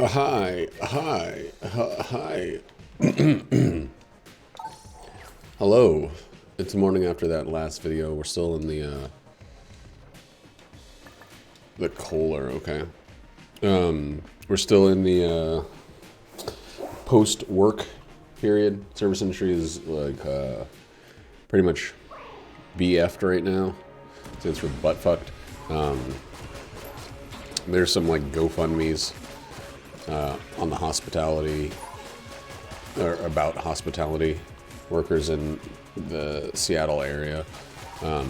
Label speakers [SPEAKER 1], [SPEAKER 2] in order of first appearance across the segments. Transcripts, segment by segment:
[SPEAKER 1] Hi. Hello. It's the morning after that last video. We're still in the Kohler, okay. We're still in the post-work period. Service industry is like pretty much BF'd right now. Stands for butt fucked. There's some like GoFundMe's on the hospitality, or about hospitality workers in the Seattle area. Right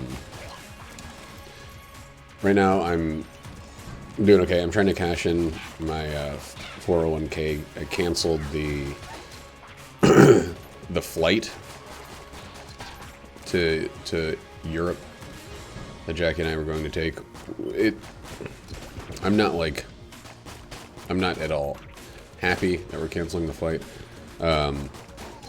[SPEAKER 1] now I'm doing okay. I'm trying to cash in my 401k. I canceled the the flight to Europe that Jackie and I were going to take. I'm not at all happy that we're canceling the flight.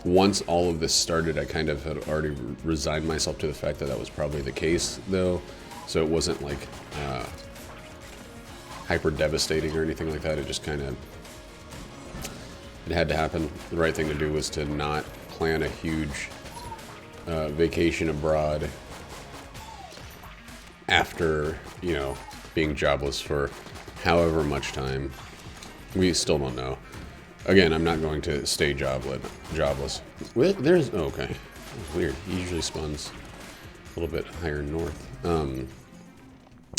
[SPEAKER 1] Once all of this started, I kind of had already resigned myself to the fact that that was probably the case, though. So it wasn't like hyper devastating or anything like that. It just kind of, it had to happen. The right thing to do was to not plan a huge vacation abroad after, you know, being jobless for however much time. We still don't know. Again, I'm not going to stay jobless. There's, oh, okay. That's weird. He usually spawns a little bit higher north. I'm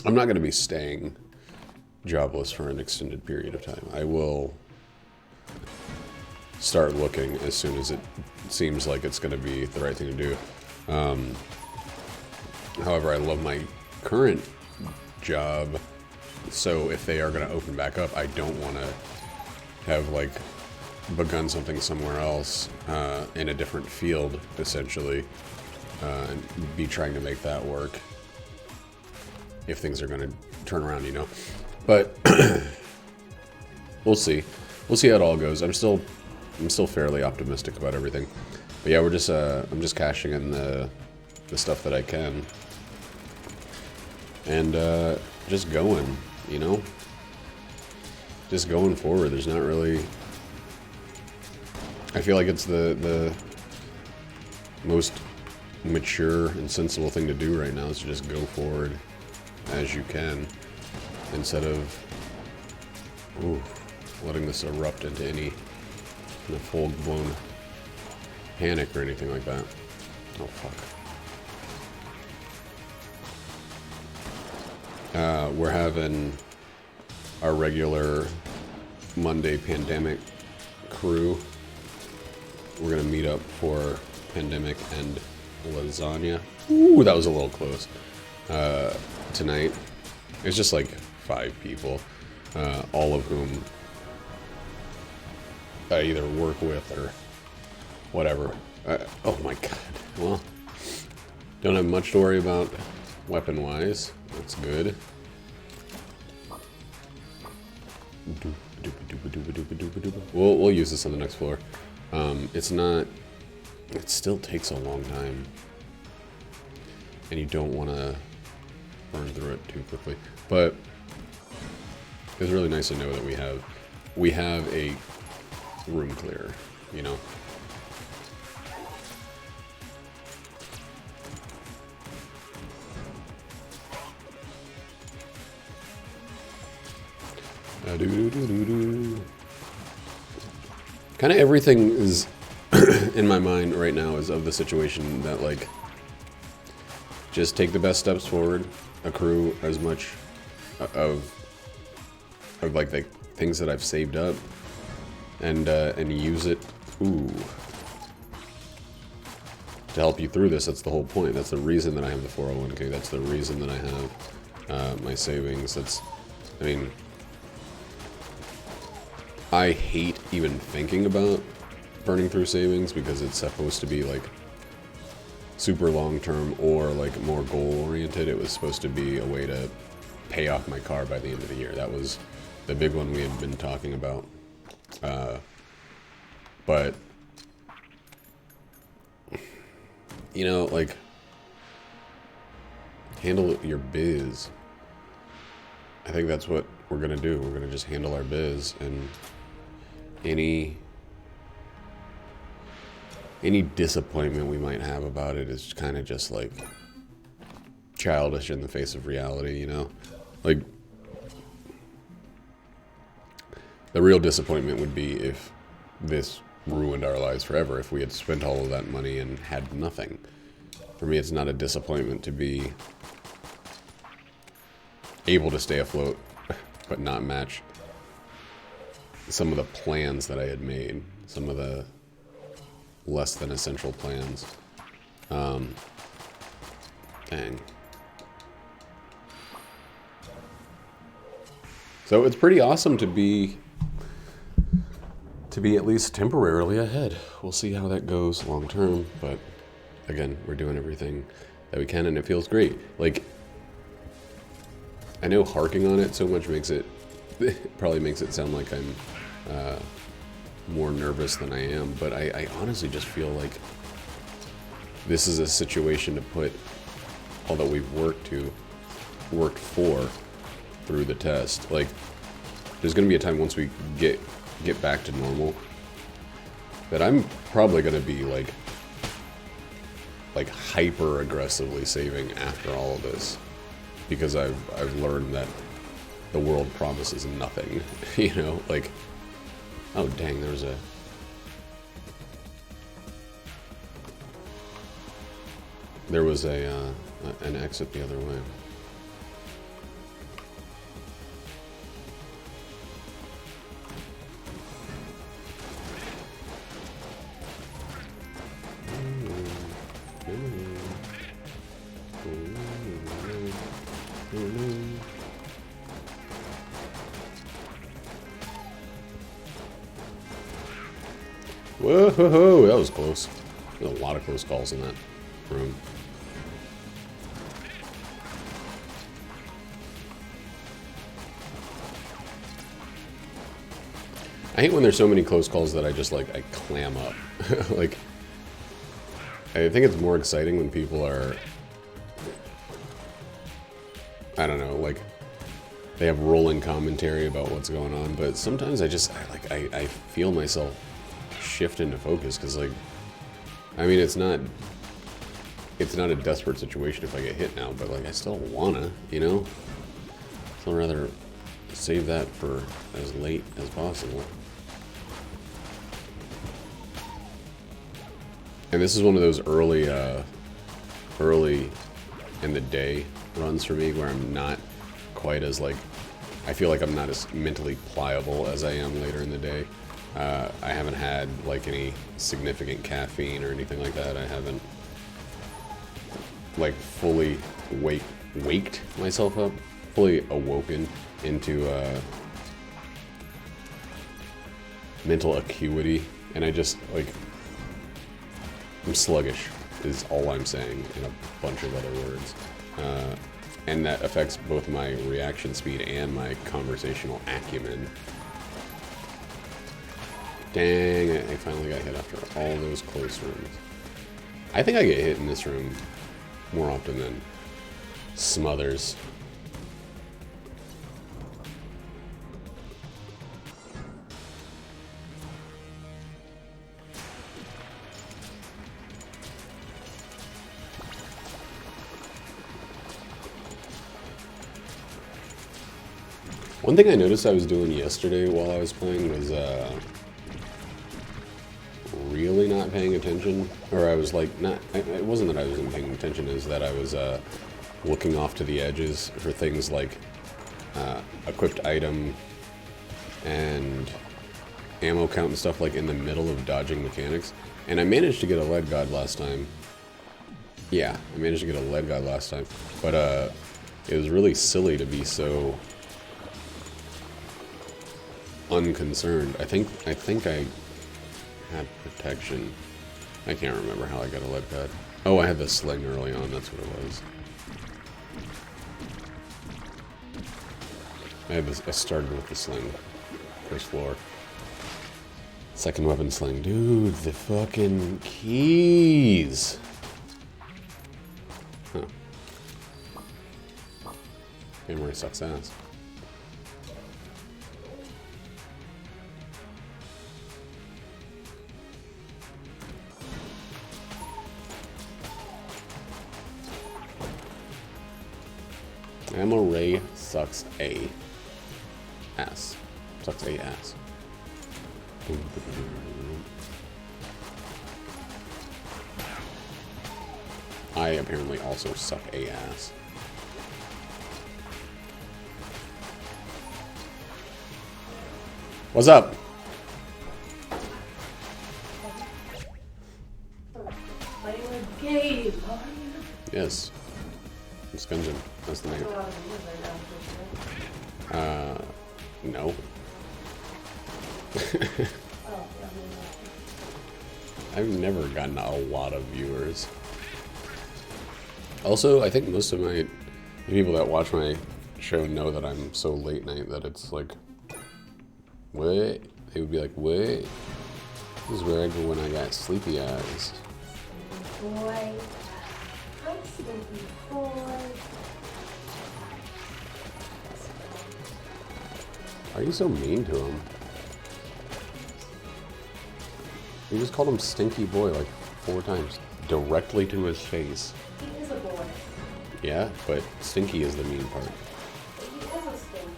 [SPEAKER 1] not going to be staying jobless for an extended period of time. I will start looking as soon as it seems like it's going to be the right thing to do. However, I love my current job, so if they are going to open back up, I don't want to have like begun something somewhere else in a different field, essentially, and be trying to make that work if things are going to turn around, you know. But we'll see how it all goes. I'm still fairly optimistic about everything. But yeah, I'm just cashing in the stuff that I can, and just going, you know, just going forward. There's not really, I feel like it's the most mature and sensible thing to do right now is to just go forward as you can, instead of letting this erupt into any kind of full-blown panic or anything like that. Oh, fuck. We're having our regular Monday pandemic crew. We're gonna meet up for pandemic and lasagna. Ooh, that was a little close. Tonight. It's just like 5 people, all of whom I either work with or whatever. Oh my god. Well, don't have much to worry about weapon-wise. That's good. We'll use this on the next floor. It's not... It still takes a long time. And you don't want to burn through it too quickly. But it's really nice to know that we have a room clear, you know? Kind of everything is in my mind right now is of the situation that, like, just take the best steps forward, accrue as much of like the things that I've saved up, and use it, to help you through this. That's the whole point. That's the reason that I have the 401k. That's the reason that I have my savings. I mean, I hate even thinking about burning through savings because it's supposed to be like super long-term or like more goal-oriented. It was supposed to be a way to pay off my car by the end of the year. That was the big one we had been talking about. But, you know, like, handle your biz. I think that's what we're gonna do. We're gonna just handle our biz, and any disappointment we might have about it is kind of just like childish in the face of reality, you know? Like, the real disappointment would be if this ruined our lives forever, if we had spent all of that money and had nothing. For me, it's not a disappointment to be able to stay afloat, but not match some of the plans that I had made, some of the less than essential plans. Dang. So it's pretty awesome to be at least temporarily ahead. We'll see how that goes long term, but again, we're doing everything that we can, and it feels great. Like, I know harking on it so much makes it probably makes it sound like I'm more nervous than I am, but I honestly just feel like this is a situation to put all that we've worked for through the test. Like, there's going to be a time once we get back to normal that I'm probably going to be like hyper aggressively saving after all of this, because I've learned that the world promises nothing. You know, like, oh dang, there's an exit the other way. Whoa, that was close. There's a lot of close calls in that room. I hate when there's so many close calls that I just I clam up. Like, I think it's more exciting when people are, I don't know, like, they have rolling commentary about what's going on, but sometimes I feel myself shift into focus, because, like, I mean, it's not a desperate situation if I get hit now, but, like, I still wanna, you know? So I'd rather save that for as late as possible. And this is one of those early in the day runs for me where I'm not quite as, like, I feel like I'm not as mentally pliable as I am later in the day. I haven't had, like, any significant caffeine or anything like that. I haven't, like, fully waked myself up, fully awoken into mental acuity, and I just, like, I'm sluggish is all I'm saying in a bunch of other words. And that affects both my reaction speed and my conversational acumen. Dang, I finally got hit after all those close rooms. I think I get hit in this room more often than Smothers. One thing I noticed I was doing yesterday while I was playing was really not paying attention, or I was like it wasn't that I wasn't paying attention, is that I was looking off to the edges for things like equipped item and ammo count and stuff, like in the middle of dodging mechanics. And I managed to get a lead god last time. Yeah, I managed to get a lead god last time, but it was really silly to be so unconcerned. I think I had protection. I can't remember how I got a lead god. Oh, I had the sling early on, that's what it was. I started with the sling. First floor. Second weapon sling. Dude, the fucking keys! Huh. Memory sucks ass. Gamma ray sucks a ass. Sucks a ass. I apparently also suck a ass. What's up?
[SPEAKER 2] Playing a game.
[SPEAKER 1] Yes. It's Gungeon. That's the name. No. I've never gotten a lot of viewers. Also, I think most of the people that watch my show know that I'm so late night that it's like, what? They would be like, what? This is where I go when I got sleepy eyes.
[SPEAKER 2] Boy. I'm sleepy boy.
[SPEAKER 1] Why are you so mean to him? You just called him Stinky Boy like 4 times. Directly to his face.
[SPEAKER 2] He is a boy.
[SPEAKER 1] Yeah, but Stinky is the mean part.
[SPEAKER 2] But he is a stink.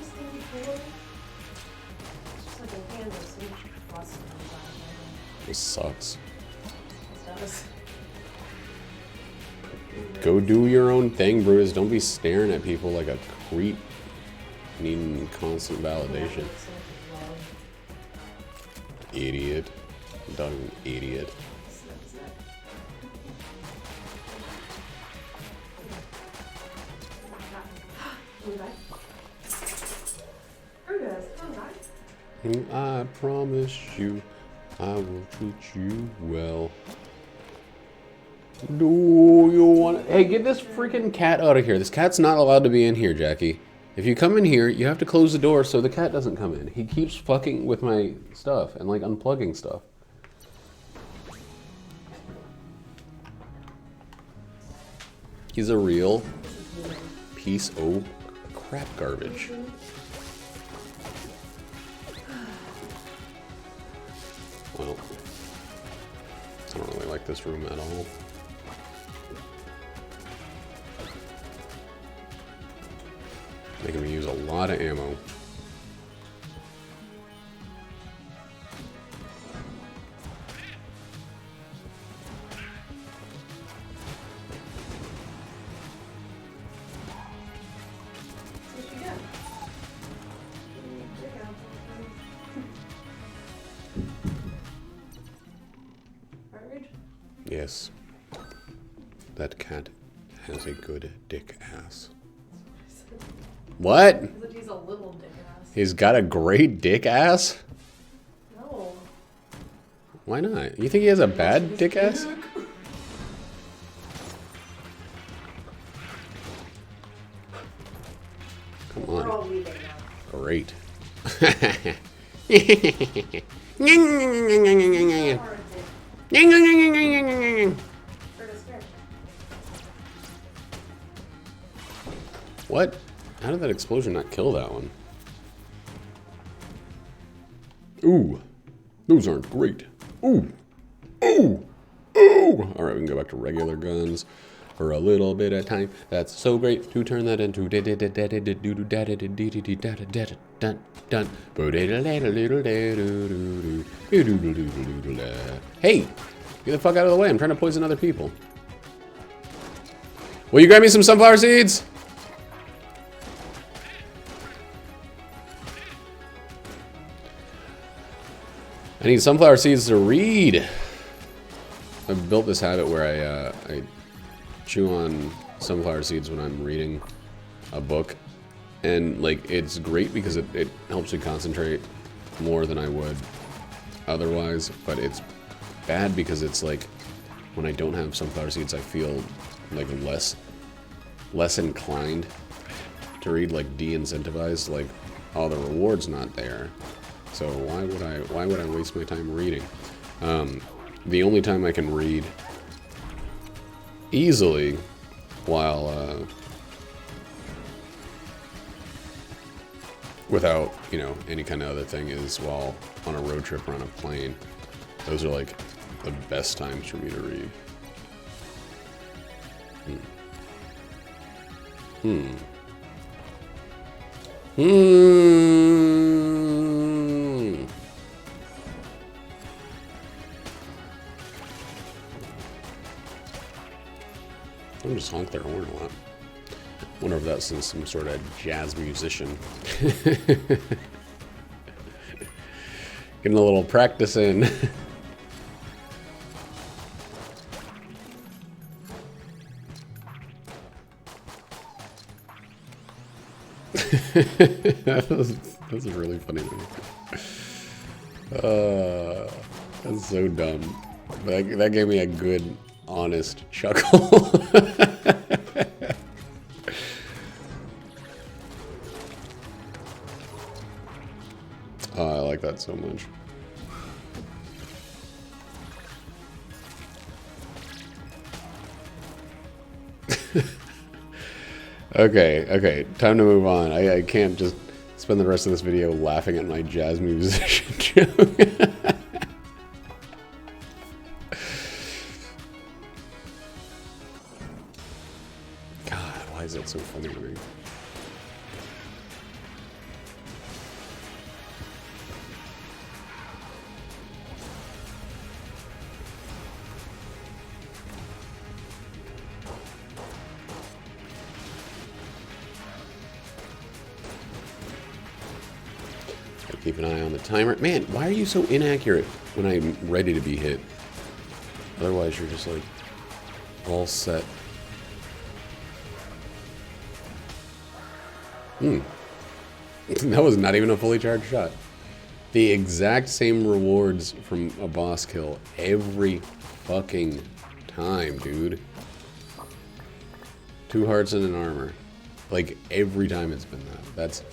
[SPEAKER 2] Stinky boy. It's just like a hand of sleep busting on
[SPEAKER 1] This sucks.
[SPEAKER 2] it does.
[SPEAKER 1] Go do your own thing, Brutus. Don't be staring at people like a creep needing constant validation. Idiot. Dog, idiot. I promise you, I will treat you well. Do you want? Hey, get this freaking cat out of here. This cat's not allowed to be in here, Jackie. If you come in here, you have to close the door so the cat doesn't come in. He keeps fucking with my stuff and like unplugging stuff. He's a real piece of crap garbage. Well, I don't really like this room at all. Making me use a lot of ammo. Yes. That cat has a good dick ass. What?
[SPEAKER 2] He's a little dick ass.
[SPEAKER 1] He's got a great dick ass?
[SPEAKER 2] No.
[SPEAKER 1] Why not? You think he has a bad dick ass? Come
[SPEAKER 2] We're all
[SPEAKER 1] on.
[SPEAKER 2] leaving now.
[SPEAKER 1] Great. What? How did that explosion not kill that one? Ooh. Those aren't great. Ooh. Ooh. Ooh. Alright, we can go back to regular guns for a little bit of time. That's so great to turn that into Hey! Get the fuck out of the way. I'm trying to poison other people. Will you grab me some sunflower seeds? I need sunflower seeds to read. I've built this habit where I chew on sunflower seeds when I'm reading a book. And, like, it's great because it helps me concentrate more than I would otherwise. But it's bad because it's like, when I don't have sunflower seeds, I feel, like, less inclined to read, like, de-incentivized. Like, oh, the reward's not there. So why would I waste my time reading? The only time I can read easily while without, you know, any kind of other thing is while on a road trip or on a plane. Those are like the best times for me to read. I'm just honk their horn a lot. Wonder if that's some sort of jazz musician. Getting a little practice in. That's really funny to me. That's so dumb. That gave me a good, honest chuckle. Oh, I like that so much. Okay, time to move on. I can't just spend the rest of this video laughing at my jazz musician joke. God, why is that so funny to me? Keep an eye on the timer. Man, why are you so inaccurate when I'm ready to be hit? Otherwise, you're just like all set. That was not even a fully charged shot. The exact same rewards from a boss kill every fucking time, dude. 2 hearts and an armor. Like, every time it's been that. That's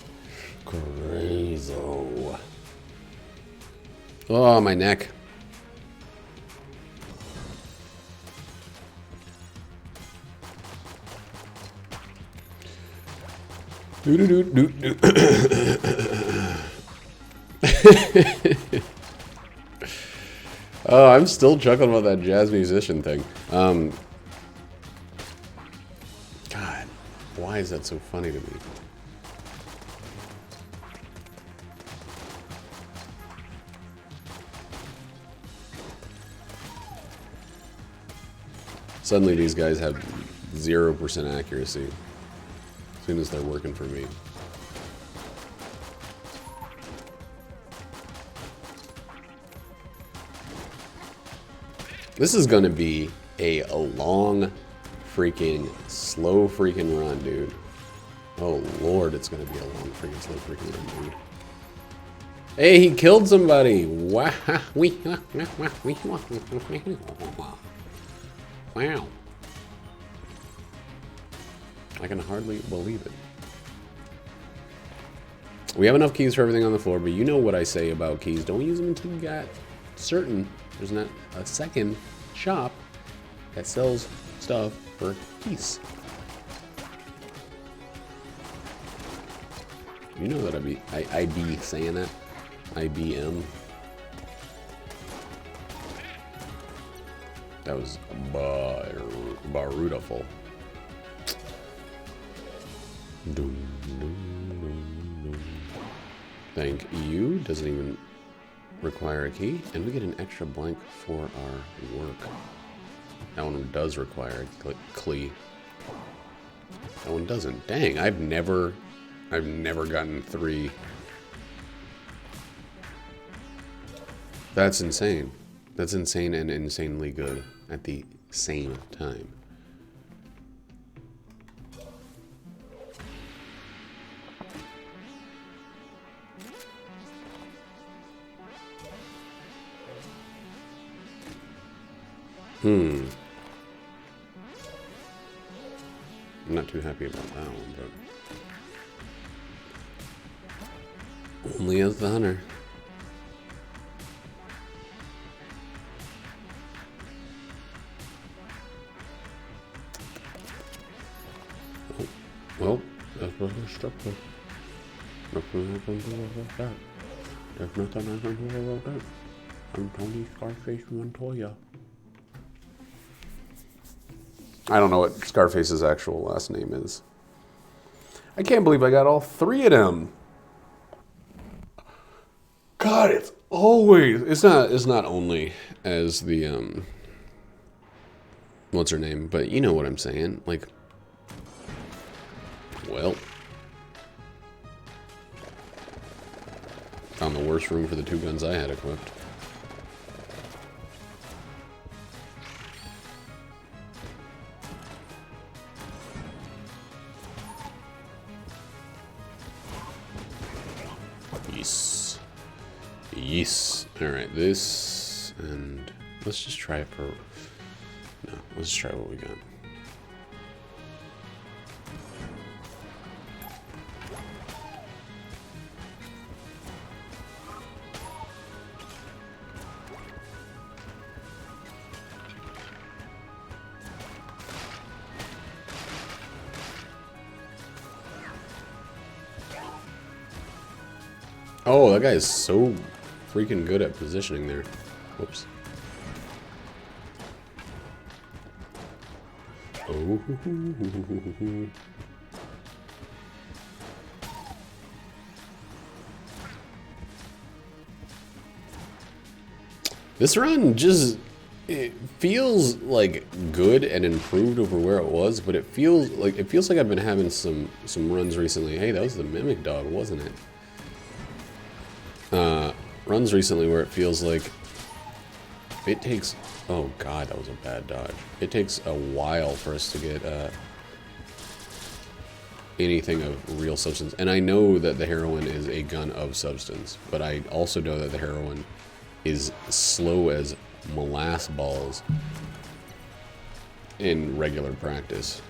[SPEAKER 1] crazy. Oh, my neck. Oh, I'm still chuckling about that jazz musician thing. God, why is that so funny to me? Suddenly these guys have 0% accuracy as soon as they're working for me. This is gonna be a long freaking slow freaking run, dude. Oh lord, it's gonna be a long freaking slow freaking run, dude. Hey, he killed somebody! Wow. Wow. I can hardly believe it. We have enough keys for everything on the floor, but you know what I say about keys. Don't use them until you got certain there's not a second shop that sells stuff for keys. You know that I be saying that. IBM. That was beautiful. Thank you. Doesn't even require a key, and we get an extra blank for our work. That one does require a key. That one doesn't. Dang, I've never gotten 3. That's insane. That's insane and insanely good at the same time. I'm not too happy about that one, but only as the hunter. Oh, well, that's what we're stuck with. Nothing I can do about that. There's nothing I can do about that. I'm Tony Scarface Montoya. I don't know what Scarface's actual last name is. I can't believe I got all 3 of them. God, it's always... It's not only as the, what's her name? But you know what I'm saying. Like, well... Found the worst room for the 2 guns I had equipped. Yes. Yes. Alright, this... And... Let's just try it for... No, let's try what we got. Oh, that guy is so freaking good at positioning there. Whoops. Oh. This run just... It feels like good and improved over where it was, but it feels like I've been having some runs recently. Hey, that was the Mimic Dog, wasn't it? Runs recently where it feels like it takes... Oh god, that was a bad dodge. It takes a while for us to get anything of real substance. And I know that the heroin is a gun of substance, but I also know that the heroin is slow as molasses balls in regular practice.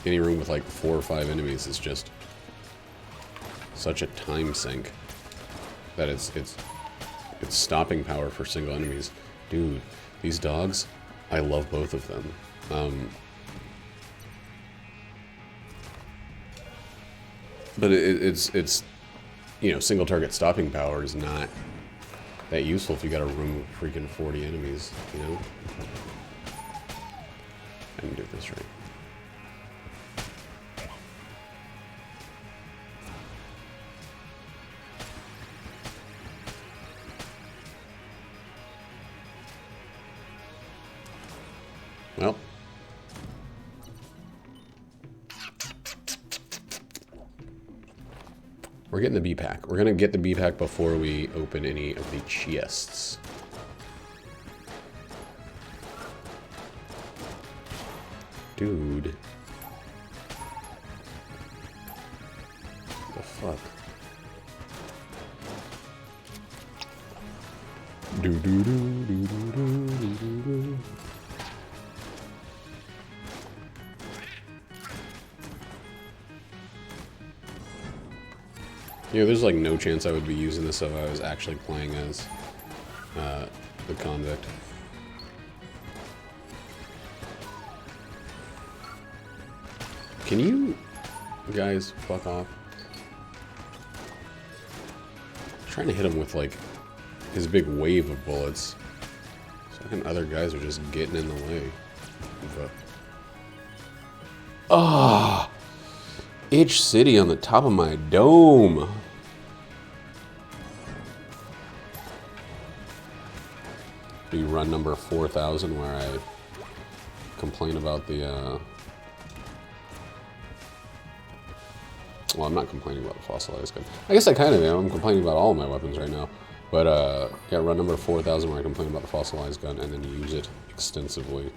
[SPEAKER 1] Any room with like 4 or 5 enemies is just such a time sink that it's stopping power for single enemies. Dude, these dogs, I love both of them. But it's you know, single target stopping power is not that useful if you got a room of freaking 40 enemies, you know? I can do this right. Well. We're getting the B-Pack. We're gonna get the B-Pack before we open any of the chests. Dude. What the fuck? Do-do-do-do-do-do-do-do. Yeah, there's like no chance I would be using this if I was actually playing as the convict. Can you guys fuck off? I'm trying to hit him with like his big wave of bullets. Second other guys are just getting in the way. Ah! Itch City on the top of my dome. Do you run number 4000 where I complain about the, well, I'm not complaining about the fossilized gun. I guess I kind of am. I'm complaining about all of my weapons right now. But, yeah, run number 4000 where I complain about the fossilized gun and then use it extensively.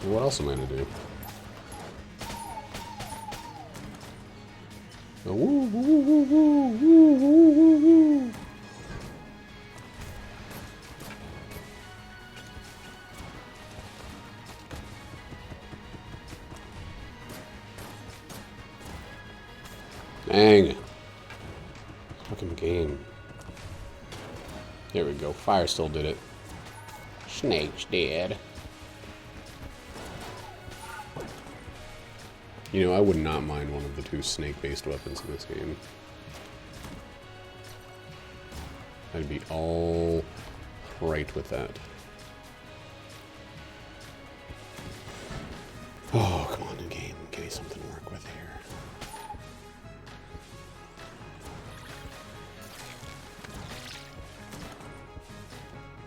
[SPEAKER 1] What else am I gonna do? Oh, woo, woo, woo, woo, woo, woo, woo, woo. Dang. Fucking game. There we go. Fire still did it. Snake's dead. You know, I would not mind one of the two snake-based weapons in this game. I'd be all right with that. Oh, come on, game. Give me something to work with here.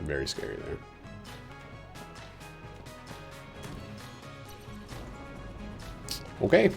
[SPEAKER 1] Very scary there. Okay.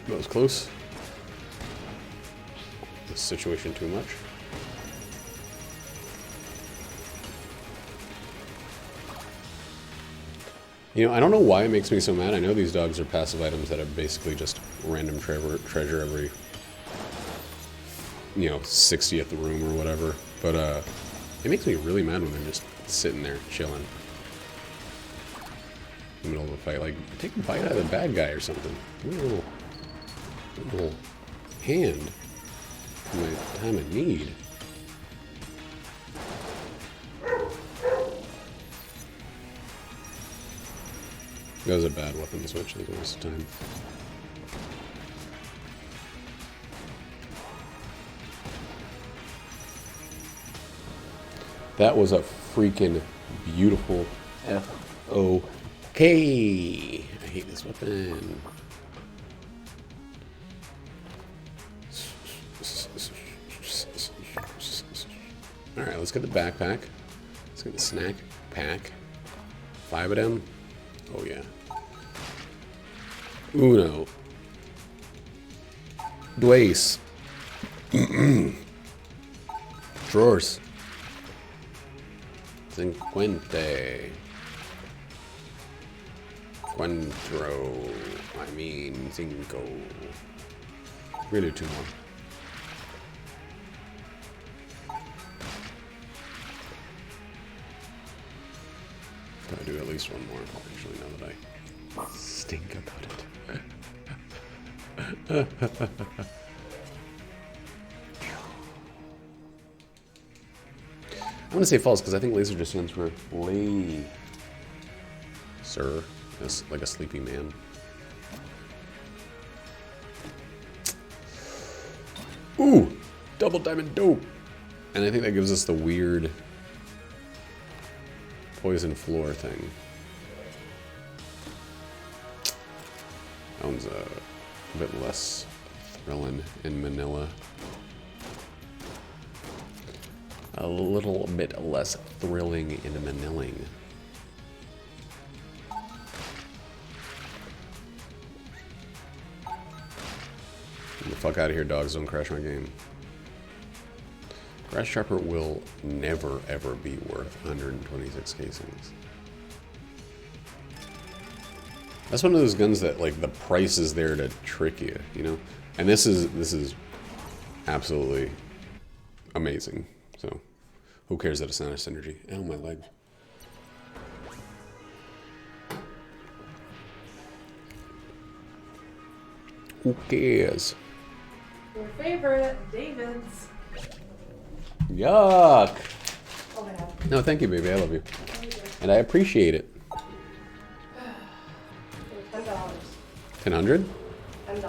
[SPEAKER 1] That was close. This situation too much. You know, I don't know why it makes me so mad. I know these dogs are passive items that are basically just random treasure every, you know, 60th room or whatever. But it makes me really mad when they're just sitting there chilling in the middle of a fight. Like, take a bite out of the bad guy or something. Give me a little hand in my time of need. That was a bad weapon switch, like most of the time. That was a freaking beautiful FOK. I hate this weapon. Alright, let's get the backpack. Let's get the snack pack. 5 of them. Oh yeah. Uno. Dos. Drawers. Cinquente. Cuatro. I mean, cinco. Really 2 more. Gotta do at least 1 more, actually, now that I stink about it. I want to say false because I think laser just stands for lay. Sir. That's like a sleepy man. Ooh! Double diamond dope! And I think that gives us the weird poison floor thing. That one's a bit less thrilling in Manila. A little bit less thrilling in Maniling. Get the fuck out of here, dogs. Don't crash my game. Grass Chopper will never, ever be worth 126 casings. That's one of those guns that, like, the price is there to trick you, you know? And this is absolutely amazing. So, who cares that it's not a synergy? Ow, my leg. Who cares?
[SPEAKER 2] Your favorite, David's.
[SPEAKER 1] Yuck!
[SPEAKER 2] Oh, I have.
[SPEAKER 1] No, thank you, baby. I love you.
[SPEAKER 2] Oh, you do.
[SPEAKER 1] And I appreciate it.
[SPEAKER 2] $10.
[SPEAKER 1] 1,000?
[SPEAKER 2] $10.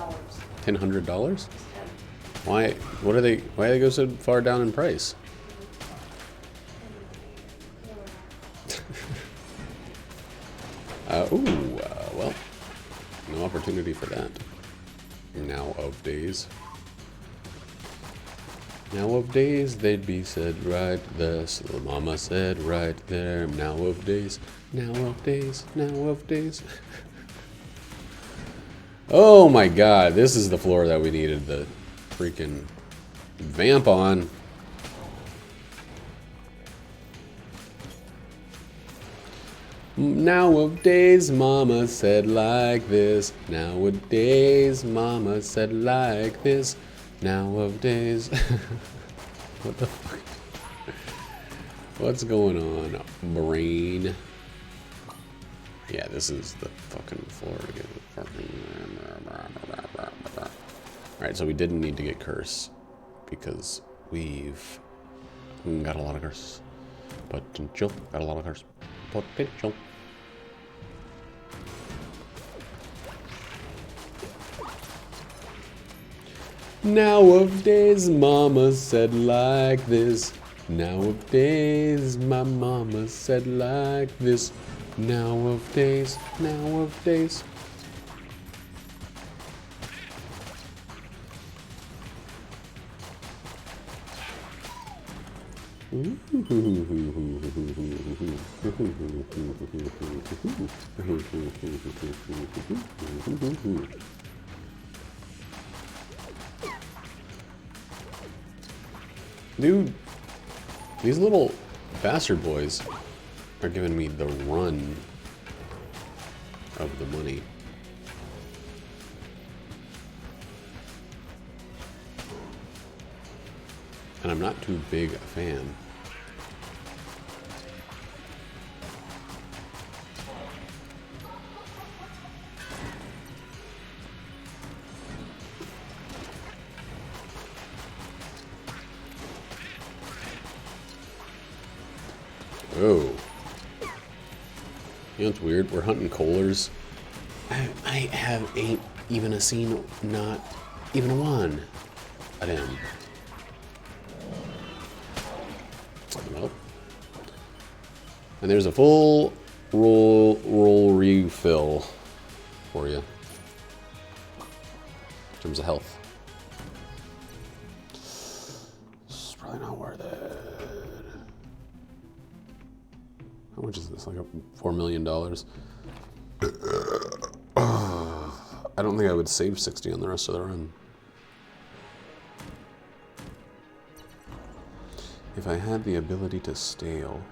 [SPEAKER 1] $1,000?
[SPEAKER 2] It's 10.
[SPEAKER 1] Why? What are they? Why do they go so far down in price? Well, no opportunity for that. Now of days. Now of days, they'd be said right this. Little mama said right there. Now of days. Now of days. Now of days. Oh my god, this is the floor that we needed the freaking vamp on. Nowadays, mama said like this. Nowadays, mama said like this. Nowadays. What the fuck? What's going on, brain? Yeah, this is the fucking floor to get the fucking. Alright, so we didn't need to get curse because we've got a lot of curse. Potential. Got a lot of curse. Potential. Nowadays, mama said like this. Nowadays, my mama said like this. Nowadays, nowadays. Dude, these little bastard boys are giving me the run of the money. And I'm not too big a fan. Oh. You know what's weird? We're hunting Kohlers. I ain't even a seen, not even a one of them. Nope. And there's a full roll refill for you. In terms of health. It's probably not worth it. How much is this? Like $4 million? I don't think I would save 60 on the rest of the run. If I had the ability to stale.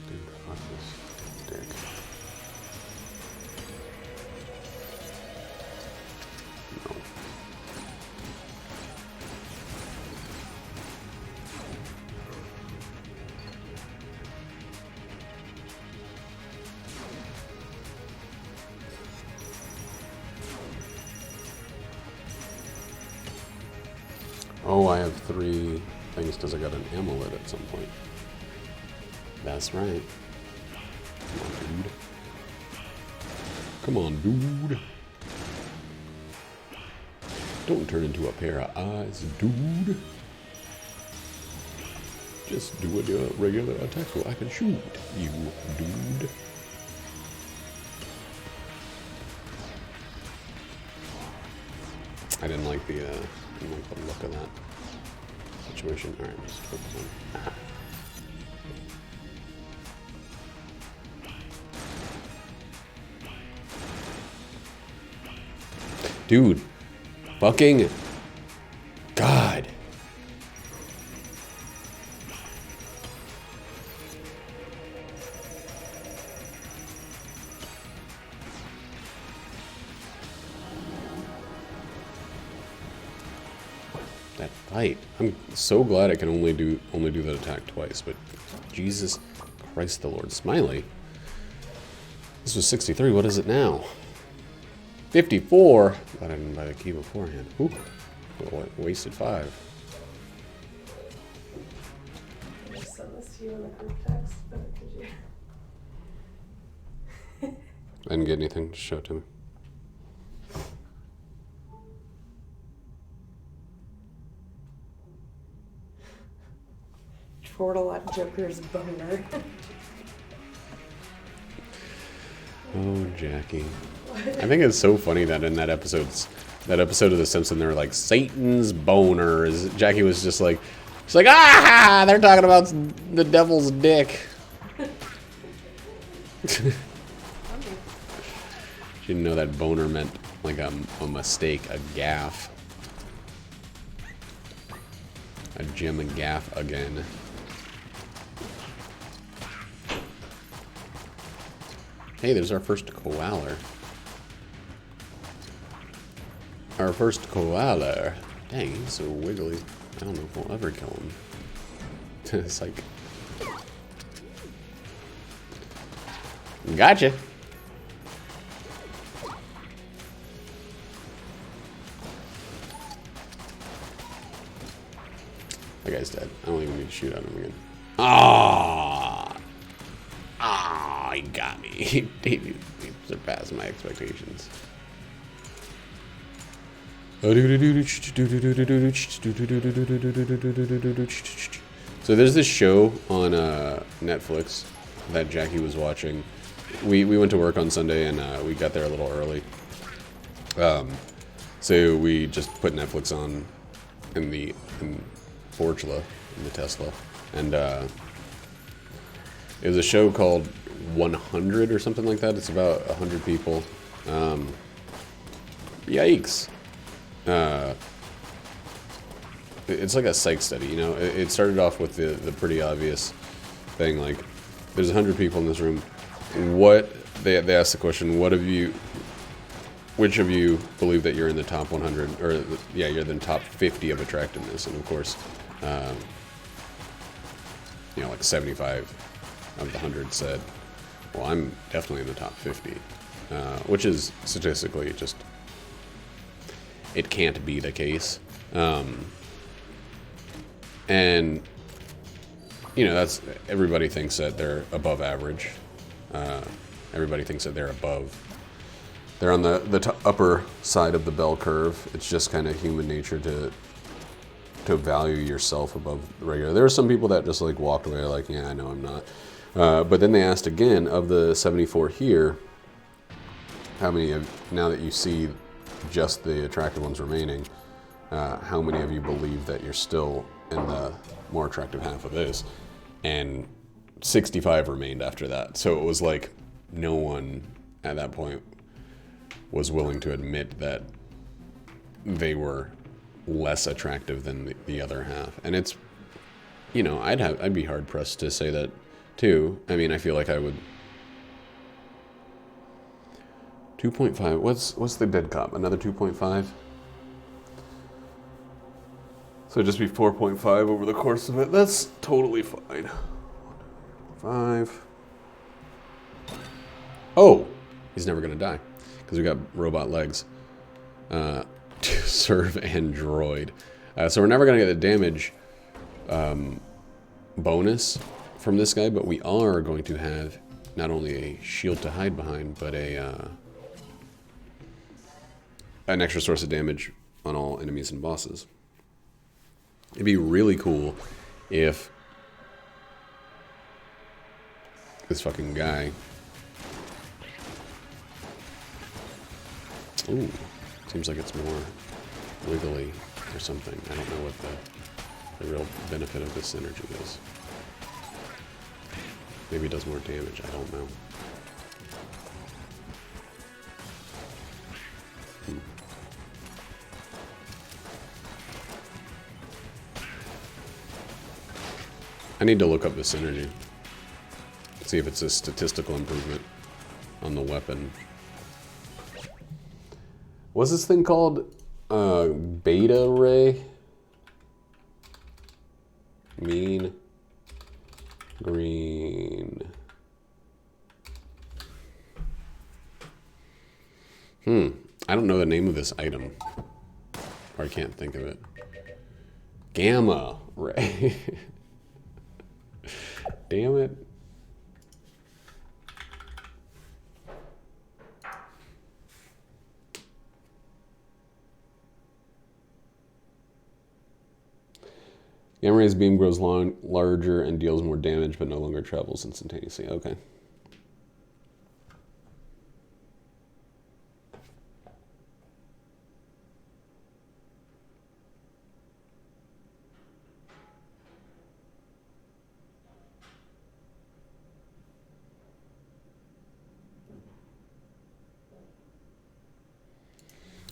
[SPEAKER 1] Dude, fuck this dick. No. Oh, I have 3 things because I got an amulet at some point. That's right. Come on, dude. Come on, dude. Don't turn into a pair of eyes, dude. Just do a regular attack so I can shoot you, dude. I didn't like the look of that situation. All right, just focus on. Ah. Dude, fucking God. That fight. I'm so glad I can only do that attack twice, but Jesus Christ the Lord. Smiley. This was 63. What is it now? 54. Glad I didn't buy the key beforehand. Ooh. Well, wasted 5.
[SPEAKER 2] I just sent this to you in the group text, but did you?
[SPEAKER 1] I didn't get anything. Just show it to me.
[SPEAKER 2] Chortle Joker's boner.
[SPEAKER 1] Oh, Jackie. I think it's so funny that in that episode of The Simpsons, they were like, Satan's boner. Jackie was just like, she's like, ah, they're talking about the devil's dick. She didn't know that boner meant like a mistake, a gaffe. A Jim and gaff again. Hey, there's our first koaler. Our first koaler. Dang, he's so wiggly. I don't know if we'll ever kill him. It's like... Gotcha! That guy's dead. I don't even need to shoot at him again. Ah! Ah! He got me. He surpassed my expectations. So there's this show on Netflix that Jackie was watching. We went to work on Sunday and we got there a little early. So we just put Netflix on in FOKLGLF, in the Tesla, and it was a show called 100 or something like that. It's about 100 people. Yikes. It's like a psych study, you know. It started off with the pretty obvious thing, like there's 100 people in this room. What they asked the question, which of you believe that you're in the top 100, or yeah, you're in the top 50 of attractiveness? And of course, you know, like 75 of the 100 said, well, I'm definitely in the top 50, which is statistically just, it can't be the case. And, you know, that's, everybody thinks that they're above average. Everybody thinks that they're on the upper side of the bell curve. It's just kind of human nature to value yourself above the regular. There are some people that just like walked away like, yeah, I know I'm not. But then they asked again, of the 74 here, how many of, now that you see just the attractive ones remaining, how many of you believe that you're still in the more attractive half of this? And 65 remained after that. So it was like no one at that point was willing to admit that they were less attractive than the other half. And it's, you know, I'd be hard pressed to say that too. I mean, I feel like I would. 2.5. What's the dead cop? Another 2.5. So just be 4.5 over the course of it. That's totally fine. 5. Oh, he's never gonna die because we got robot legs. To serve android. So we're never gonna get the damage bonus from this guy, but we are going to have not only a shield to hide behind, but an extra source of damage on all enemies and bosses. It'd be really cool if this fucking guy... Ooh, seems like it's more wiggly or something. I don't know what the real benefit of this synergy is. Maybe it does more damage, I don't know. I need to look up the synergy. See if it's a statistical improvement on the weapon. What's this thing called? Beta ray? Mean green. I don't know the name of this item. Or I can't think of it. Gamma ray. Damn it. Gamma ray's beam grows larger and deals more damage, but no longer travels instantaneously. Okay.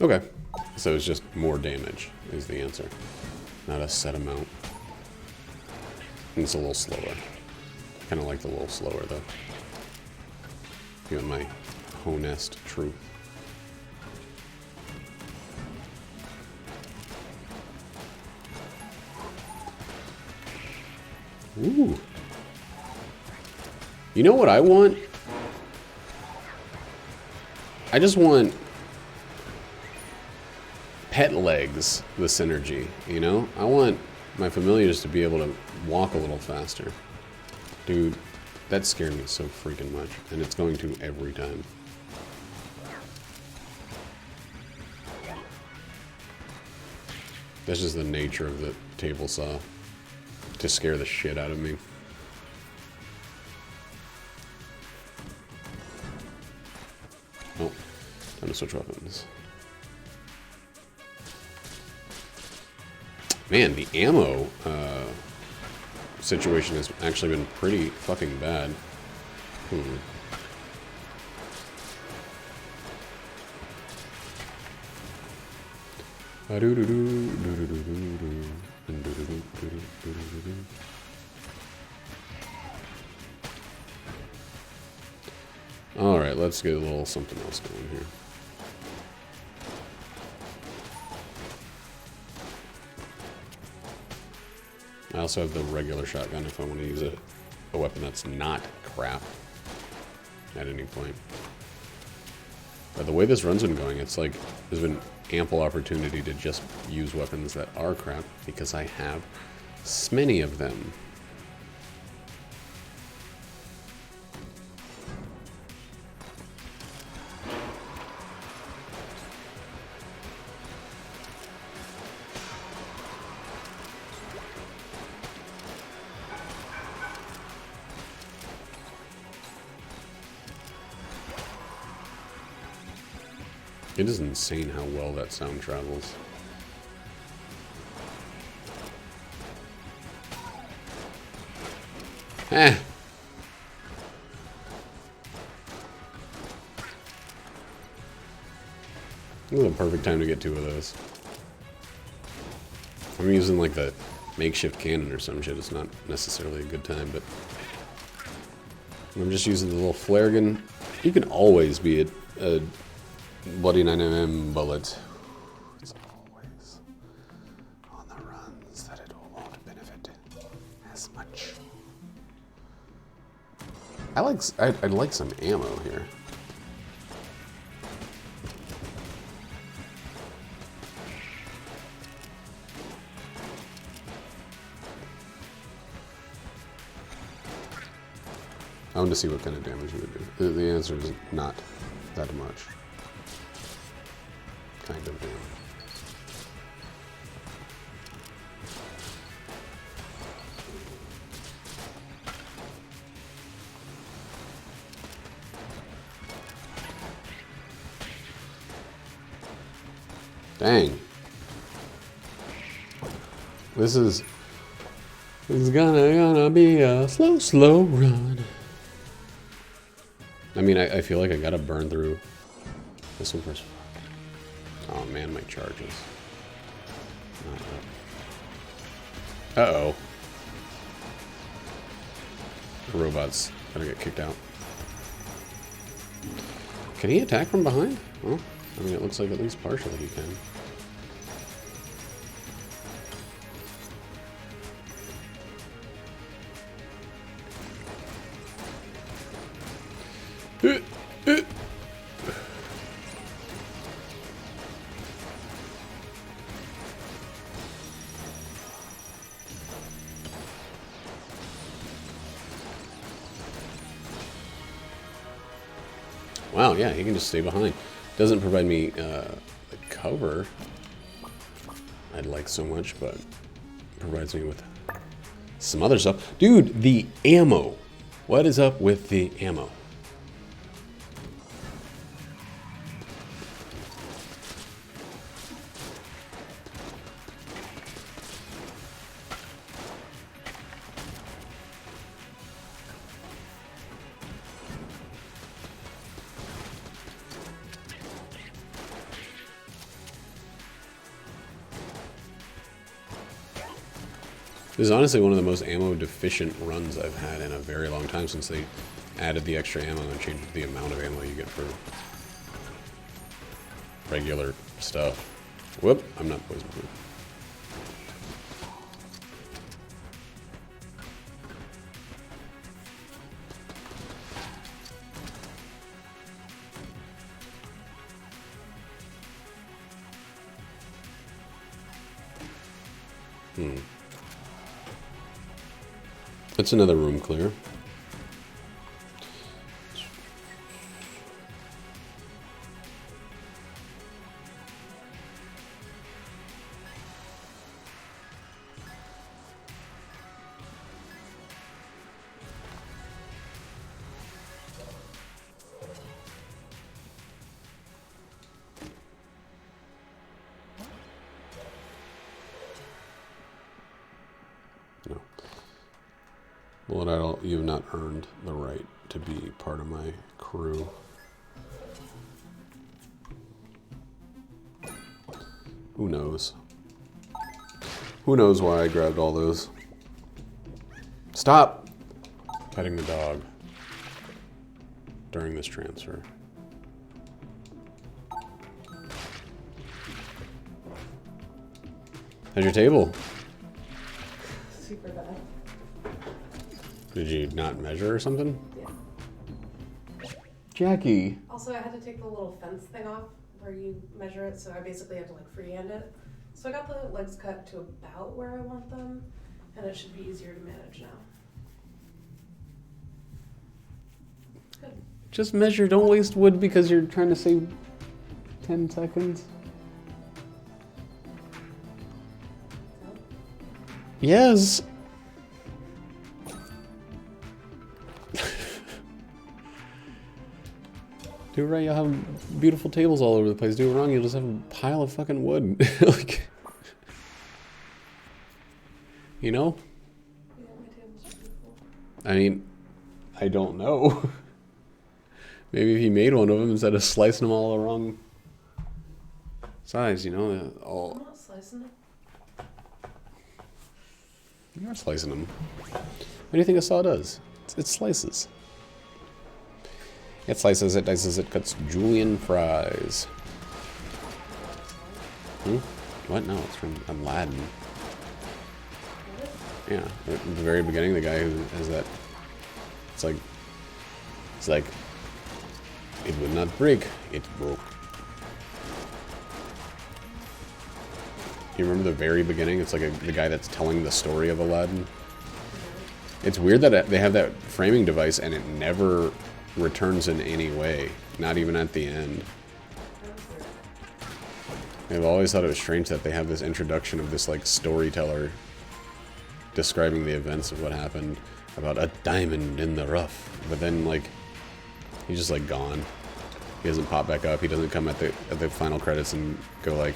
[SPEAKER 1] Okay, so it's just more damage is the answer, not a set amount. And it's a little slower. Kind of like the little slower though. Given my honest truth. Ooh. You know what I want? I just want pet legs, the synergy, you know? I want my familiars to be able to walk a little faster. Dude, that scared me so freaking much, and it's going to every time. That's just the nature of the table saw, to scare the shit out of me. Oh, time to switch weapons. Man, the ammo situation has actually been pretty fucking bad. Alright, let's get a little something else going here. I also have the regular shotgun if I want to use a weapon that's not crap at any point. But the way this run's been going, it's like there's been ample opportunity to just use weapons that are crap because I have so many of them. It is insane how well that sound travels. Eh. This is a perfect time to get two of those. I'm using like the makeshift cannon or some shit. It's not necessarily a good time, but I'm just using the little flare gun. You can always be a bloody 9mm bullet. It's always on the runs that it won't benefit as much. I'd like some ammo here. I want to see what kind of damage you would do. The answer is not that much. Kind of damage. Dang. This is gonna be a slow run. I mean, I feel like I gotta burn through this one first. Oh man, my charges. Uh-oh. The robot's gonna get kicked out. Can he attack from behind? Well, I mean, it looks like at least partially he can. Wow, yeah, he can just stay behind. Doesn't provide me the cover I'd like so much, but provides me with some other stuff. Dude, the ammo. What is up with the ammo? This is honestly one of the most ammo deficient runs I've had in a very long time since they added the extra ammo and changed the amount of ammo you get for regular stuff. Whoop, I'm not poison proof. That's another room clear. No. Bullet idol, you have not earned the right to be part of my crew. Who knows? Who knows why I grabbed all those? Stop petting the dog during this transfer. How's your table?
[SPEAKER 2] Super bad.
[SPEAKER 1] Did you not measure or something?
[SPEAKER 2] Yeah.
[SPEAKER 1] Jackie.
[SPEAKER 2] Also, I had to take the little fence thing off where you measure it, so I basically have to like freehand it. So I got the legs cut to about where I want them, and it should be easier to manage now. Good.
[SPEAKER 1] Just measure, don't waste wood because you're trying to save 10 seconds. Yes. Do it right, you'll have beautiful tables all over the place. Do it wrong, you'll just have a pile of fucking wood. Like, you know?
[SPEAKER 2] Yeah, my tables are beautiful.
[SPEAKER 1] I mean, I don't know. Maybe if he made one of them instead of slicing them all the wrong size, you know?
[SPEAKER 2] I'm
[SPEAKER 1] All
[SPEAKER 2] not slicing it.
[SPEAKER 1] you are slicing them. What do you think a saw does? It slices. It slices, it dices, it cuts julienne fries. Hmm? What? No, it's from Aladdin. Yeah, at the very beginning, the guy who has that, it's like, it would not break, it broke. You remember the very beginning? It's like the guy that's telling the story of Aladdin. It's weird that they have that framing device and it never returns in any way, not even at the end. I've always thought it was strange that they have this introduction of this like storyteller describing the events of what happened about a diamond in the rough, but then like he's just like gone. He doesn't pop back up. He doesn't come at the final credits and go like,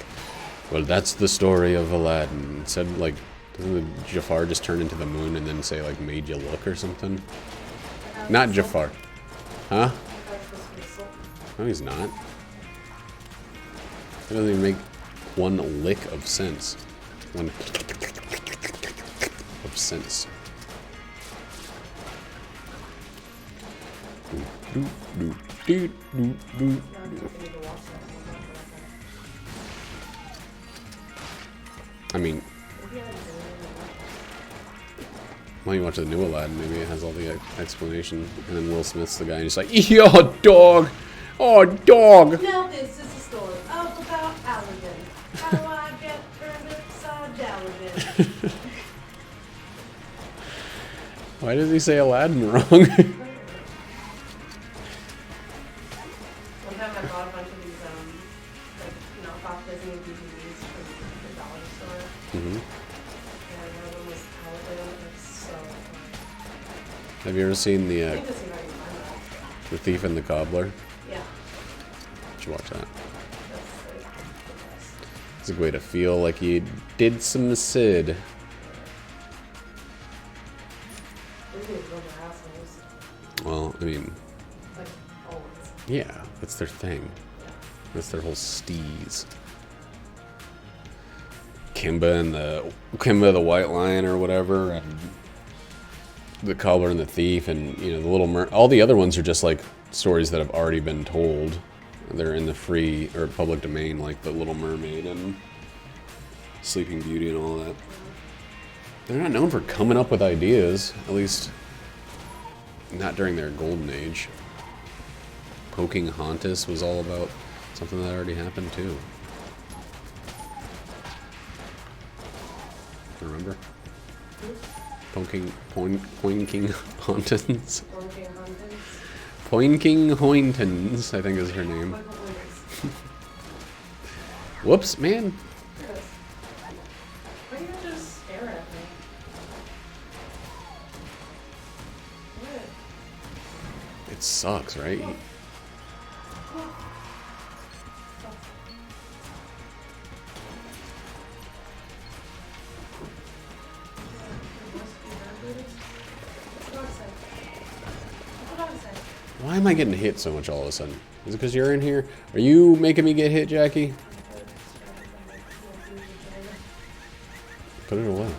[SPEAKER 1] well, that's the story of Aladdin. Instead, like, doesn't the Jafar just turn into the moon and then say like made you look or something? Not Jafar. Huh? No, he's not. That doesn't even make one lick of sense. One of sense. I mean, why don't you watch the new Aladdin? Maybe it has all the explanation. And then Will Smith's the guy, and he's like, "Yo, dog! Oh, dog!"
[SPEAKER 2] Now this is the story of about Aladdin. How do I get turned upside down again?
[SPEAKER 1] Why does he say Aladdin wrong?
[SPEAKER 2] One time I bought a bunch of these, like, knockoff Disney DVDs from the dollar store.
[SPEAKER 1] Mm-hmm.
[SPEAKER 2] And one of them was Aladdin. It's so fun.
[SPEAKER 1] Have you ever seen
[SPEAKER 2] I
[SPEAKER 1] the
[SPEAKER 2] think to see if I can find that.
[SPEAKER 1] The Thief and the Cobbler?
[SPEAKER 2] Yeah.
[SPEAKER 1] You should watch that.
[SPEAKER 2] That's like the best.
[SPEAKER 1] It's a way to feel like you did some Sid.
[SPEAKER 2] Disney's real assholes.
[SPEAKER 1] Well, I mean,
[SPEAKER 2] Like, always.
[SPEAKER 1] yeah, that's their thing.
[SPEAKER 2] Yeah.
[SPEAKER 1] That's their whole steez. Kimba the White Lion or whatever, and the Cobbler and the Thief, and you know, the Little all the other ones are just like stories that have already been told. They're in the free or public domain, like the Little Mermaid and Sleeping Beauty and all that. They're not known for coming up with ideas, at least not during their golden age. Pocahontas was all about something that already happened too. Remember? Poinking Hauntons. Poinking Hointons, I think is her name. Whoops, man.
[SPEAKER 2] Why do you have to just stare at me? What?
[SPEAKER 1] It sucks, right? Why am I getting hit so much all of a sudden? Is it because you're in here? Are you making me get hit, Jackie? Put it away.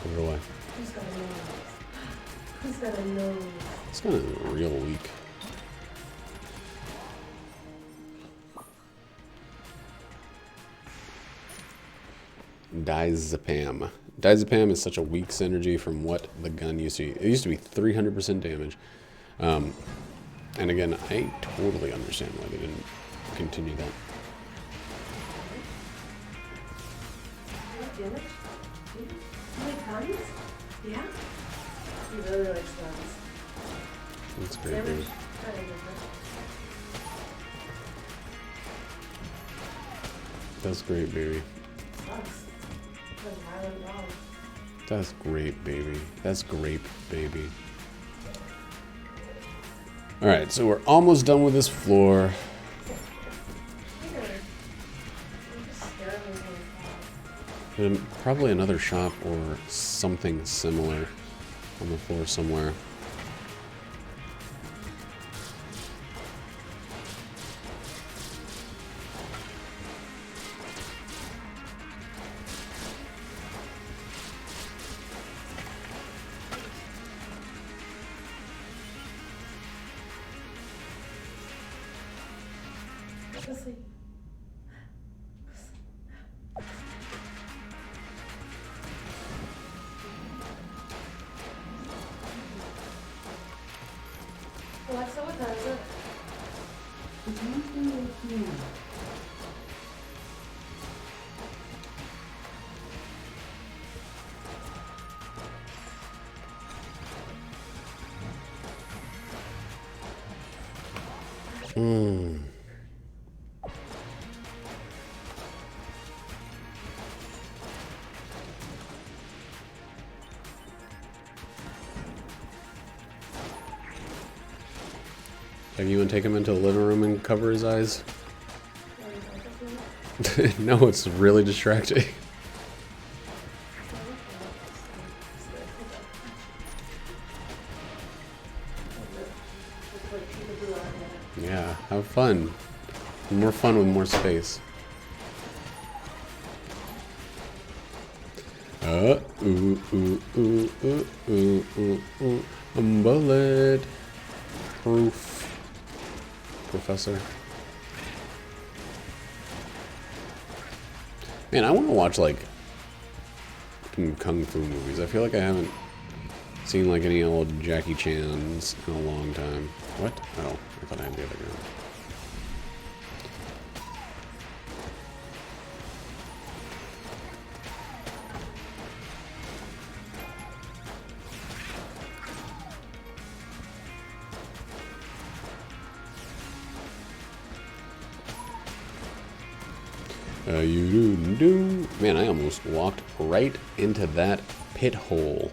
[SPEAKER 1] Put it away.
[SPEAKER 2] Who's got a nose?
[SPEAKER 1] It's kind of real weak. Diazepam. Diazepam is such a weak synergy from what the gun used to be. It used to be 300% damage. And again, I totally understand why they didn't continue that.
[SPEAKER 2] Damage? You like guns? Yeah? He really likes guns.
[SPEAKER 1] That's great,
[SPEAKER 2] Damage?
[SPEAKER 1] dude.
[SPEAKER 2] Very different.
[SPEAKER 1] That's great, baby.
[SPEAKER 2] Sucks. That's a violent dog.
[SPEAKER 1] That's great, baby. That's grape, baby. Alright, so we're almost done with this floor. There's probably another shop or something similar on the floor somewhere.
[SPEAKER 2] Alexa, what time is it?
[SPEAKER 1] Like, you want to take him into the living room and cover his eyes? No, it's really distracting. Yeah, have fun. More fun with more space. Bullet proof. Professor. Man, I want to watch like kung fu movies. I feel like I haven't seen like any old Jackie Chan's in a long time. What? Oh, I thought I had the other gun. Man, I almost walked right into that pit hole.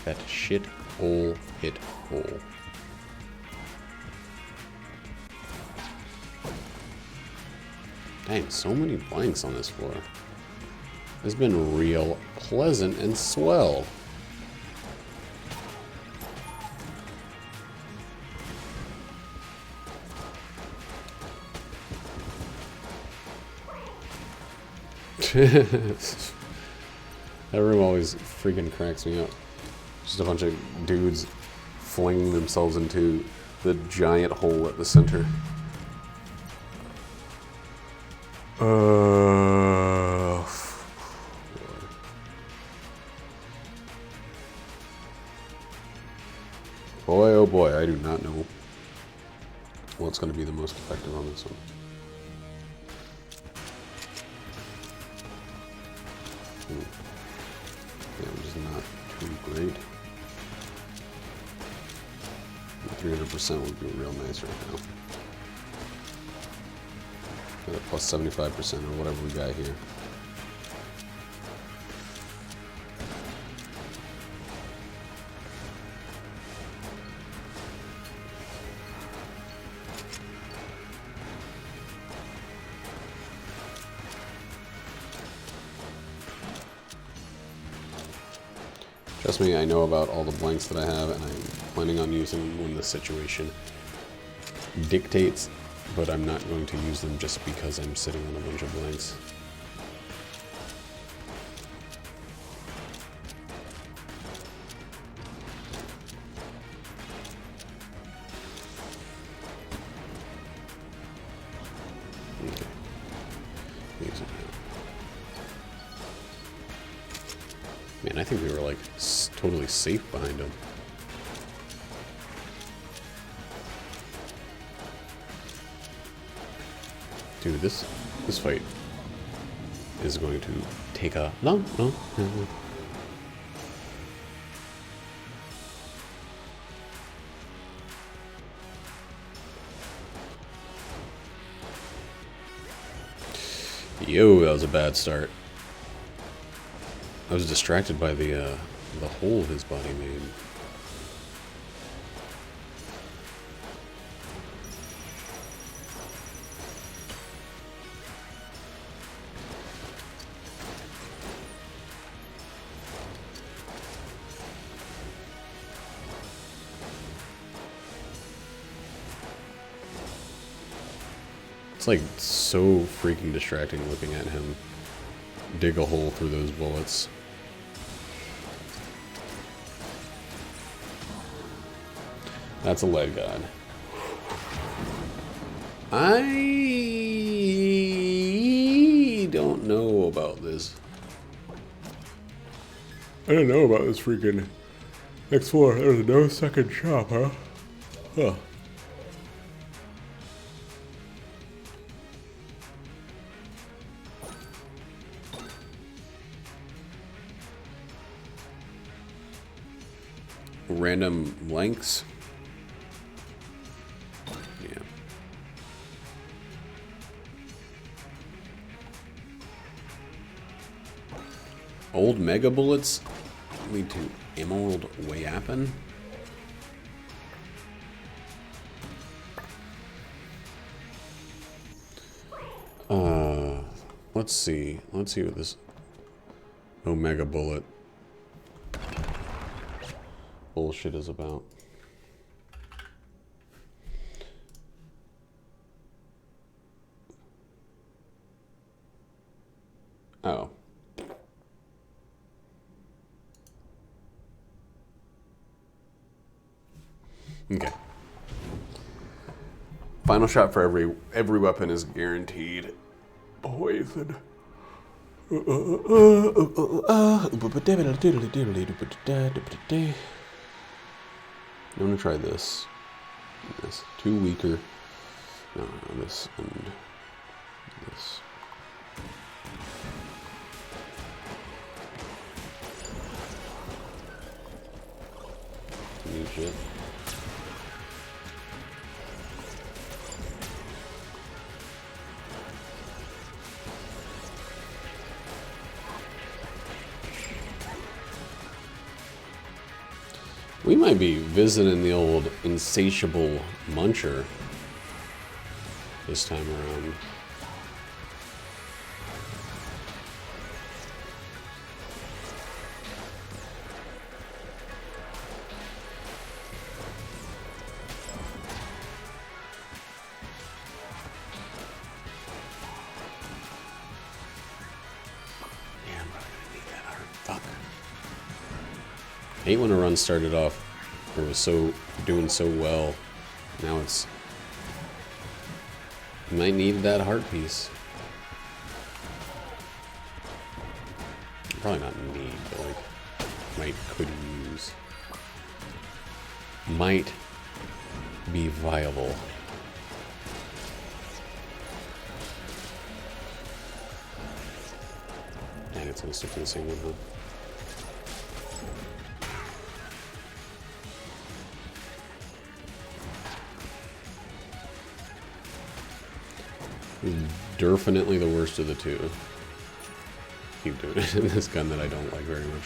[SPEAKER 1] That shit hole pit hole. Dang, so many blanks on this floor. It's been real pleasant and swell. That room always freaking cracks me up. Just a bunch of dudes flinging themselves into the giant hole at the center. Boy, oh boy, I do not know what's going to be the most effective on this one. Damage is not too great. 300% would be real nice right now. Got a plus 75% or whatever we got here. Trust me, I know about all the blanks that I have, and I'm planning on using them when the situation dictates, but I'm not going to use them just because I'm sitting on a bunch of blanks. Okay. Use it now. Man, I think we were like totally safe behind him. Dude, this fight is going to take a long. Yo, that was a bad start. I was distracted by the hole his body made. It's like so freaking distracting looking at him dig a hole through those bullets. That's a lead god. I don't know about this. I don't know about this freaking next floor. There's no second shop, huh? Huh. Random lengths. Yeah. Old mega bullets lead to emerald weapon. Let's see. Let's see what this Omega bullet bullshit is about. Oh. Okay. Final shot for every weapon is guaranteed poison. I'm gonna try this. This two weaker. No, this and this. New shit. We might be visiting the old insatiable muncher this time around. Hate when a run started off or was doing so well. Now it's might need that heart piece. Probably not need, but like could use. Might be viable. And it's gonna stick to the same one, huh? Definitely the worst of the two. Keep doing it in this gun that I don't like very much.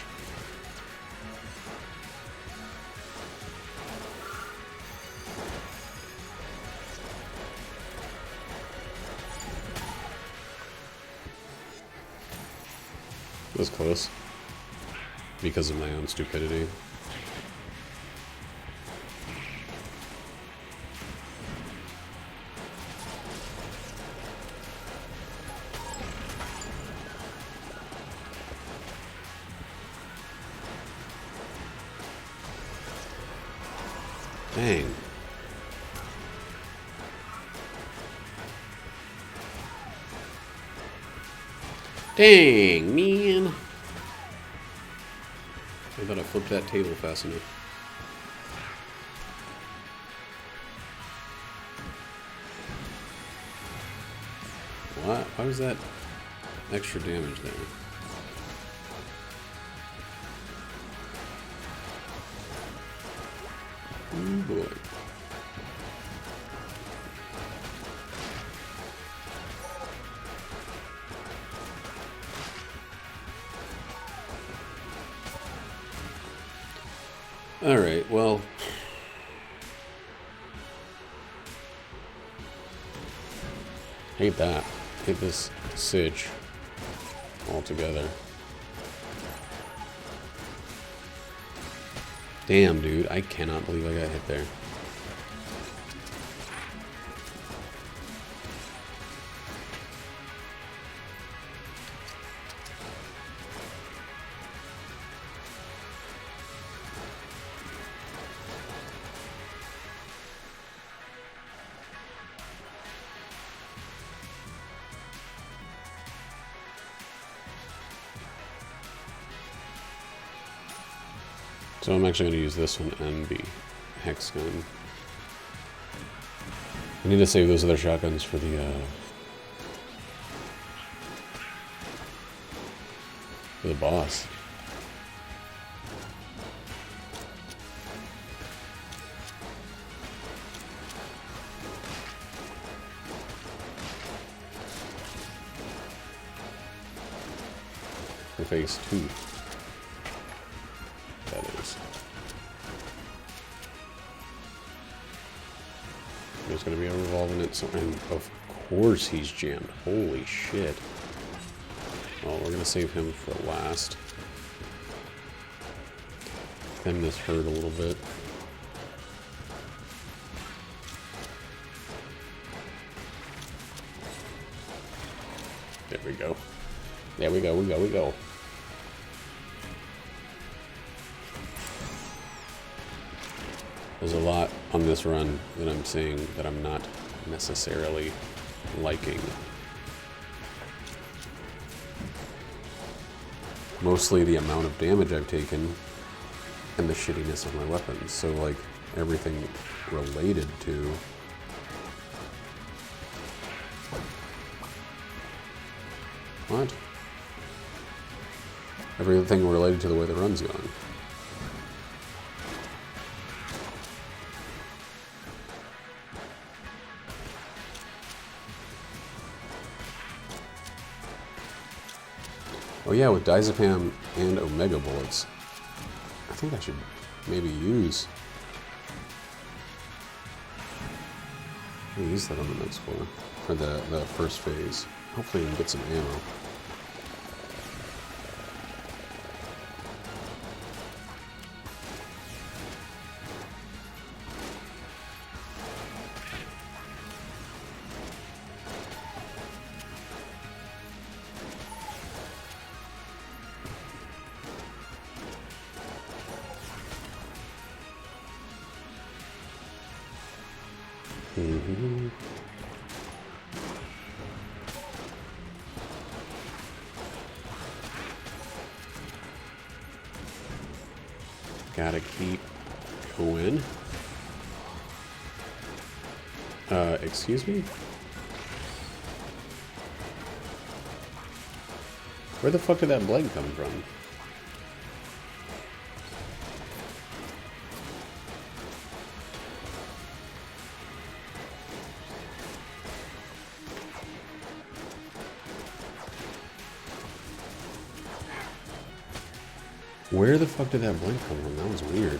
[SPEAKER 1] It was close. Because of my own stupidity. Dang. Dang, man. I thought I flipped that table fast enough. Why was that extra damage there? Oh boy. Alright, well. Hate that. Hate this sitch altogether. Damn, dude. I cannot believe I got hit there. So I'm actually going to use this one and the hex gun. I need to save those other shotguns for the boss. For phase 2. That is. There's gonna be a revolving it, so, and of course he's jammed. Holy shit. Well, we're gonna save him for last. Then this hurt a little bit. There we go. There we go, we go. There's a lot on this run that I'm seeing that I'm not necessarily liking. Mostly the amount of damage I've taken and the shittiness of my weapons. So like everything related to what? Everything related to the way the run's going. Oh yeah, with diazepam and omega bullets, I think I should maybe use that on the next floor, for the first phase. Hopefully we can get some ammo. Mm-hmm. Gotta keep going. Excuse me? Where the fuck did that blade come from? Where the fuck did that blade come from? That was weird.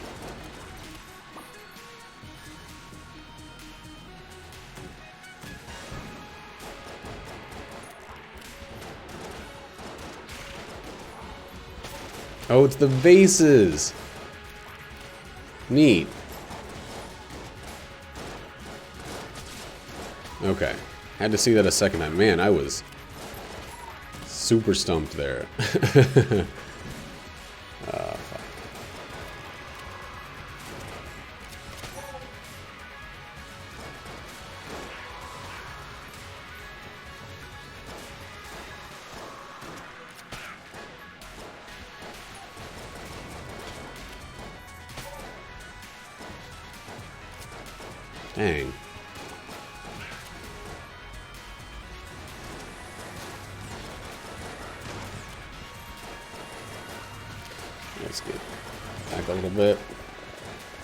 [SPEAKER 1] Oh, it's the vases! Neat. Okay. Had to see that a second time. Man, I was super stumped there. Fuck. Dang. Let's get back a little bit.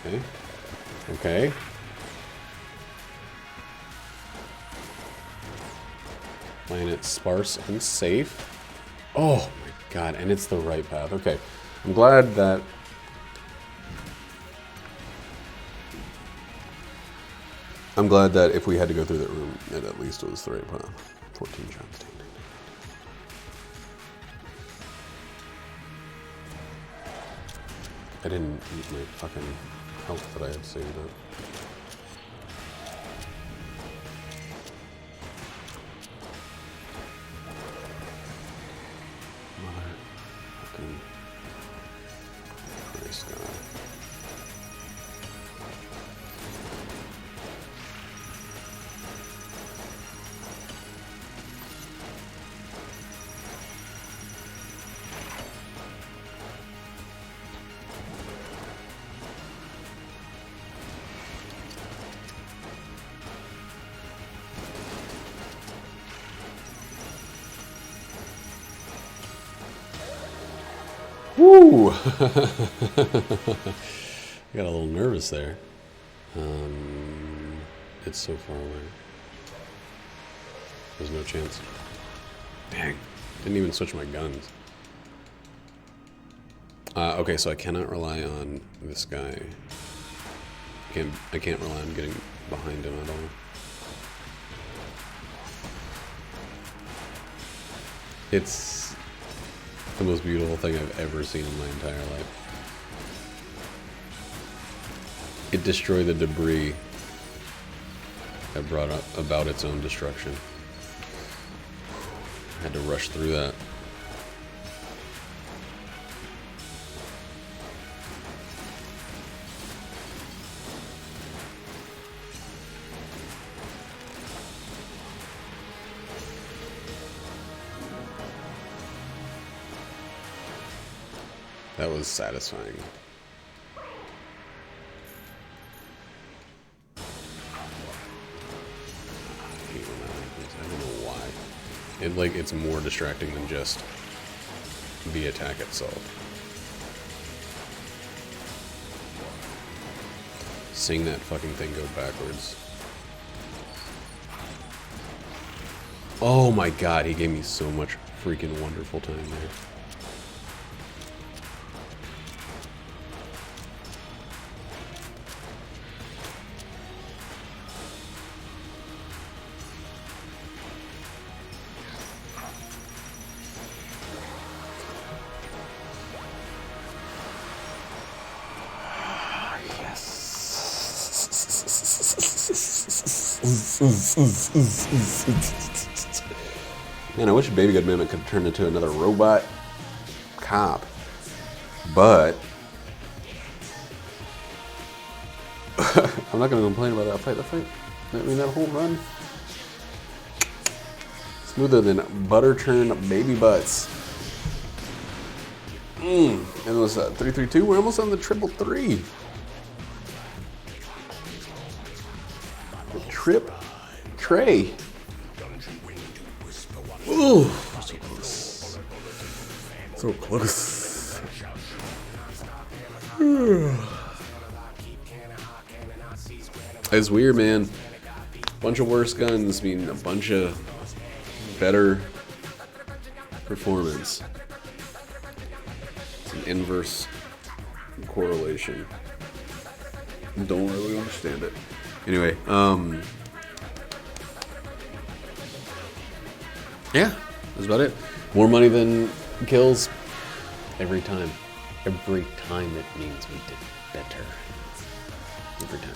[SPEAKER 1] Okay. Okay. Playing it sparse and safe. Oh my god, and it's the right path. Okay. I'm glad that... I'm glad that if we had to go through that room, it at least was the right path. 14 shots. I didn't eat my fucking health that I had saved up. Motherfucking Christ God. Woo! I got a little nervous there. It's so far away. There's no chance. Dang. Didn't even switch my guns. Okay, so I cannot rely on this guy. I can't rely on getting behind him at all. It's the most beautiful thing I've ever seen in my entire life. It destroyed the debris that brought about its own destruction. I had to rush through that. That was satisfying. I hate when that happens. I don't know why. It's more distracting than just the attack itself. Seeing that fucking thing go backwards. Oh my god, he gave me so much freaking wonderful time there. Man, I wish Baby Good Mimic could turn into another robot cop, but I'm not going to complain about that fight. The fight I mean, that whole run. Smoother than butter churn baby butts. And it was 332. We're almost on the triple three. The trip tray. Ooh, so close. So close. It's weird, man. Bunch of worse guns mean a bunch of better performance. It's an inverse correlation. Don't really understand it. Anyway, yeah, that's about it. More money than kills every time. Every time it means we did better. Every time.